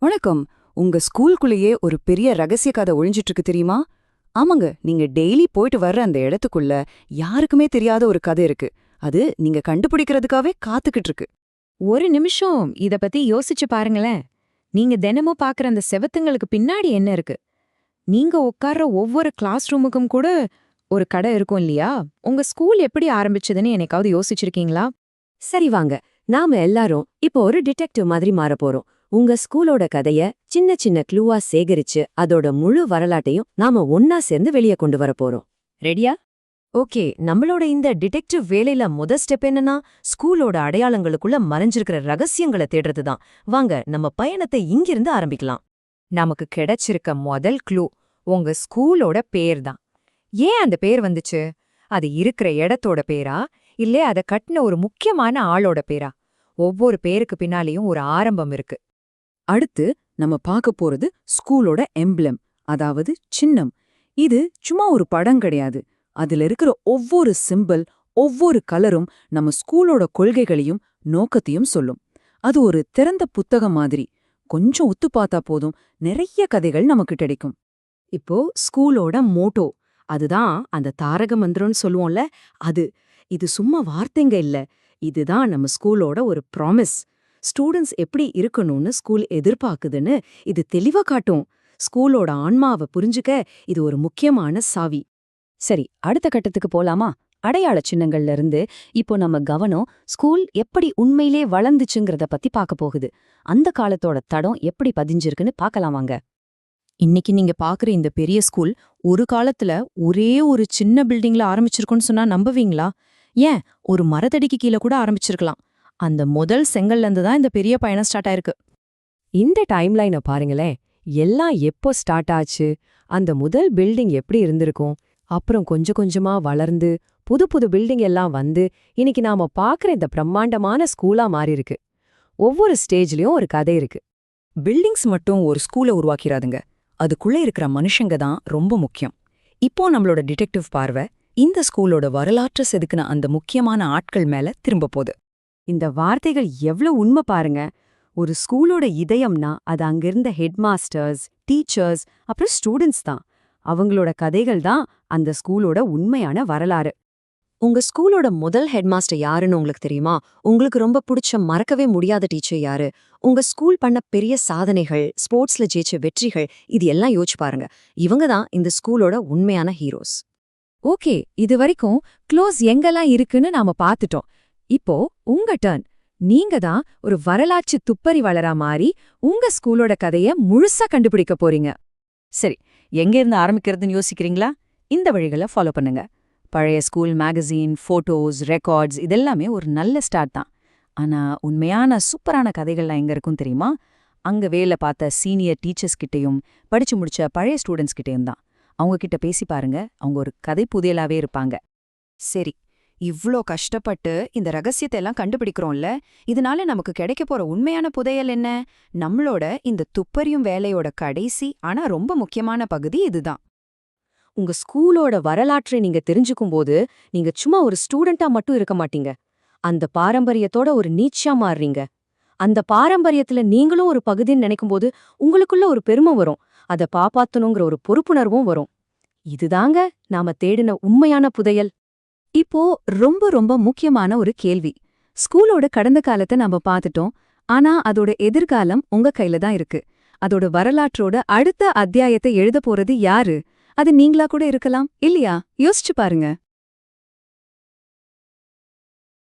வணக்கம். உங்க ஸ்கூலுக்குள்ளேயே ஒரு பெரிய ரகசிய கதை ஒளிஞ்சிட்டு இருக்கு தெரியுமா? ஆமாங்க, நீங்க டெய்லி போயிட்டு வர்ற அந்த இடத்துக்குள்ள யாருக்குமே தெரியாத ஒரு கதை இருக்கு. அது நீங்க கண்டுபிடிக்கிறதுக்காகவே காத்துக்கிட்டு இருக்கு. ஒரு நிமிஷம் இத பத்தி யோசிச்சு பாருங்களேன். நீங்க தினமும் பாக்குற அந்த செவத்துங்களுக்கு பின்னாடி என்ன இருக்கு? நீங்க உட்கார்ற ஒவ்வொரு கிளாஸ் ரூமுக்கும் கூட ஒரு கடை இருக்கும் இல்லையா? உங்க ஸ்கூல் எப்படி ஆரம்பிச்சதுன்னு என்னைக்காவது யோசிச்சிருக்கீங்களா? சரி வாங்க, நாம எல்லாரும் இப்போ ஒரு டிடெக்டிவ் மாதிரி மாறப் போறோம். உங்க ஸ்கூலோட கதைய சின்ன சின்ன க்ளூவா சேகரிச்சு அதோட முழு வரலாட்டையும் நாம ஒன்னா சேர்ந்து வெளியே கொண்டு வரப் போறோம். ரெடியா? ஓகே, நம்மளோட இந்த டிடெக்டிவ் வேலையில ஸ்டெப் என்னன்னா, ஸ்கூலோட அடையாளங்களுக்குள்ள மறைஞ்சிருக்கிற ரகசியங்களை தேடுறதுதான். வாங்க, நம்ம பயணத்தை இங்கிருந்து ஆரம்பிக்கலாம். நமக்கு கிடைச்சிருக்க முதல் க்ளூ உங்க ஸ்கூலோட பேர் தான். ஏன் அந்த பேர் வந்துச்சு? அது இருக்கிற இடத்தோட பேரா, இல்ல அத கட்டின ஒரு முக்கியமான ஆளோட பேரா? ஒவ்வொரு பேருக்கு பின்னாலேயும் ஒரு ஆரம்பம் இருக்கு. அடுத்து நம்ம பார்க்க போறது ஸ்கூலோட எம்ப்ளம், அதாவது சின்னம். இது சும்மா ஒரு படம் கிடையாது. அதுல இருக்கிற ஒவ்வொரு சிம்பிள், ஒவ்வொரு கலரும் நம்ம ஸ்கூலோட கொள்கைகளையும் நோக்கத்தையும் சொல்லும். அது ஒரு திறந்த புத்தகம் மாதிரி. கொஞ்சம் உத்து பார்த்தா போதும், நிறைய கதைகள் நமக்கு கிடைக்கும். இப்போ ஸ்கூலோட மோட்டோ, அதுதான் அந்த தாரக மந்திரம்னு சொல்லுவோம்ல, இது சும்மா வார்த்தைங்க இல்ல. இதுதான் நம்ம ஸ்கூலோட ஒரு ப்ராமிஸ். ஸ்டூடெண்ட்ஸ் எப்படி இருக்கணும்னு ஸ்கூல் எதிர்பார்க்குதுன்னு இது தெளிவா காட்டும். ஸ்கூலோட ஆன்மாவை புரிஞ்சுக்க இது ஒரு முக்கியமான சாவி. சரி, அடுத்த கட்டத்துக்கு போலாமா? அடையாள சின்னங்கள்ல இருந்து இப்போ நம்ம கவனம் ஸ்கூல் எப்படி உண்மையிலே வளர்ந்துச்சுங்கிறத பத்தி பார்க்க போகுது. அந்த காலத்தோட தடம் எப்படி பதிஞ்சிருக்குன்னு பார்க்கலாம் வாங்க. இன்னைக்கு நீங்க பாக்குற இந்த பெரிய ஸ்கூல் ஒரு காலத்துல ஒரே ஒரு சின்ன பில்டிங்ல ஆரம்பிச்சிருக்குன்னு சொன்னா நம்புவீங்களா? ஏன், ஒரு மரத்தடிக்கு கீழே கூட ஆரம்பிச்சிருக்கலாம். அந்த முதல் செங்கல்ல இருந்து தான் இந்த பெரிய பயணம் ஸ்டார்ட் ஆயிருக்கு. இந்த டைம்லைனை பாருங்களேன். எல்லாம் எப்போ ஸ்டார்ட் ஆச்சு, அந்த முதல் பில்டிங் எப்படி இருந்திருக்கும், அப்புறம் கொஞ்சம் கொஞ்சமா வளர்ந்து புது புது பில்டிங் எல்லாம் வந்து இன்னைக்கு நாம பாக்குற இந்த பிரம்மாண்டமான ஸ்கூலா மாறிருக்கு. ஒவ்வொரு ஸ்டேஜ்லயும் ஒரு கதை இருக்கு. பில்டிங்ஸ் மட்டும் ஒரு ஸ்கூலை உருவாக்கிறாதுங்க. அதுக்குள்ள இருக்கிற மனுஷங்க தான் ரொம்ப முக்கியம். இப்போ நம்மளோட டிடெக்டிவ் பார்வை இந்த ஸ்கூலோட வரலாற்றை செதுக்குன அந்த முக்கியமான ஆட்கள் மேல திரும்ப போகுது. இந்த வார்த்தைகள் எவ்வளவு உண்மை பாருங்க. ஒரு ஸ்கூலோட இதயம்னா அது அங்கிருந்த ஹெட்மாஸ்டர்ஸ், டீச்சர்ஸ், அப்புறம் ஸ்டூடெண்ட்ஸ் தான். அவங்களோட கதைகள் தான் அந்த ஸ்கூலோட உண்மையான வரலாறு. உங்க ஸ்கூலோட முதல் ஹெட்மாஸ்டர் யாருன்னு உங்களுக்கு தெரியுமா? உங்களுக்கு ரொம்ப பிடிச்ச மறக்கவே முடியாத டீச்சர் யாரு? உங்க ஸ்கூல் பண்ண பெரிய சாதனைகள், ஸ்போர்ட்ஸ்ல ஜெயிச்ச வெற்றிகள், இது எல்லாம் யோசிச்சு பாருங்க. இவங்க தான் இந்த ஸ்கூலோட உண்மையான ஹீரோஸ். ஓகே, இது வரைக்கும் க்ளோஸ் எங்கெல்லாம் இருக்குன்னு நாம பார்த்துட்டோம். இப்போ உங்க டர்ன். நீங்க தான் ஒரு வரலாற்று துப்பறிவாளரா மாறி உங்க ஸ்கூலோட கதைய முழுசா கண்டுபிடிக்க போறீங்க. சரி, எங்க இருந்து ஆரம்பிக்கிறதுன்னு யோசிக்கிறீங்களா? இந்த வழிகளை ஃபாலோ பண்ணுங்க. பழைய ஸ்கூல் மேகசின், ஃபோட்டோஸ், ரெக்கார்ட்ஸ் இதெல்லாமே ஒரு நல்ல ஸ்டார்ட் தான். ஆனா உண்மையான சூப்பரான கதைகள்லாம் எங்க இருக்கும் தெரியுமா? அங்க வேலை பார்த்த சீனியர் டீச்சர்ஸ் கிட்டேயும் படிச்சு முடிச்ச பழைய ஸ்டூடெண்ட்ஸ் கிட்டேயும் தான். அவங்க கிட்ட பேசி பாருங்க, அவங்க ஒரு கதை புதையலாவே இருப்பாங்க. சரி, இவ்ளோ கஷ்டப்பட்டு இந்த ரகசியத்தை எல்லாம் கண்டுபிடிக்கிறோம்ல, இதனால நமக்கு கிடைக்க போற உண்மையான புதையல் என்ன? நம்மளோட இந்த துப்பறியும் வேலையோட கடைசி ஆனா ரொம்ப முக்கியமான பகுதி இதுதான். உங்க ஸ்கூலோட வரலாற்றை நீங்க தெரிஞ்சுக்கும் போது நீங்க சும்மா ஒரு ஸ்டூடெண்டா மட்டும் இருக்க மாட்டீங்க. அந்த பாரம்பரியத்தோட ஒரு நீட்சியா மாறுறீங்க. அந்த பாரம்பரியத்துல நீங்களும் ஒரு பகுதின்னு நினைக்கும்போது உங்களுக்குள்ள ஒரு பெருமை வரும். அதை பாப்பாத்தணுங்கிற ஒரு பொறுப்புணர்வும் வரும். இதுதாங்க நாம தேடின உண்மையான புதையல். இப்போ ரொம்ப ரொம்ப முக்கியமான ஒரு கேள்வி. ஸ்கூலோட கடந்த காலத்தை நாம பார்த்துட்டோம். ஆனா அதோட எதிர்காலம் உங்க கையில தான் இருக்கு. அதோட வரலாற்றோட அடுத்த அத்தியாயத்தை எழுத போறது யாரு? அது நீங்களா கூட இருக்கலாம் இல்லையா? யோசிச்சு பாருங்க.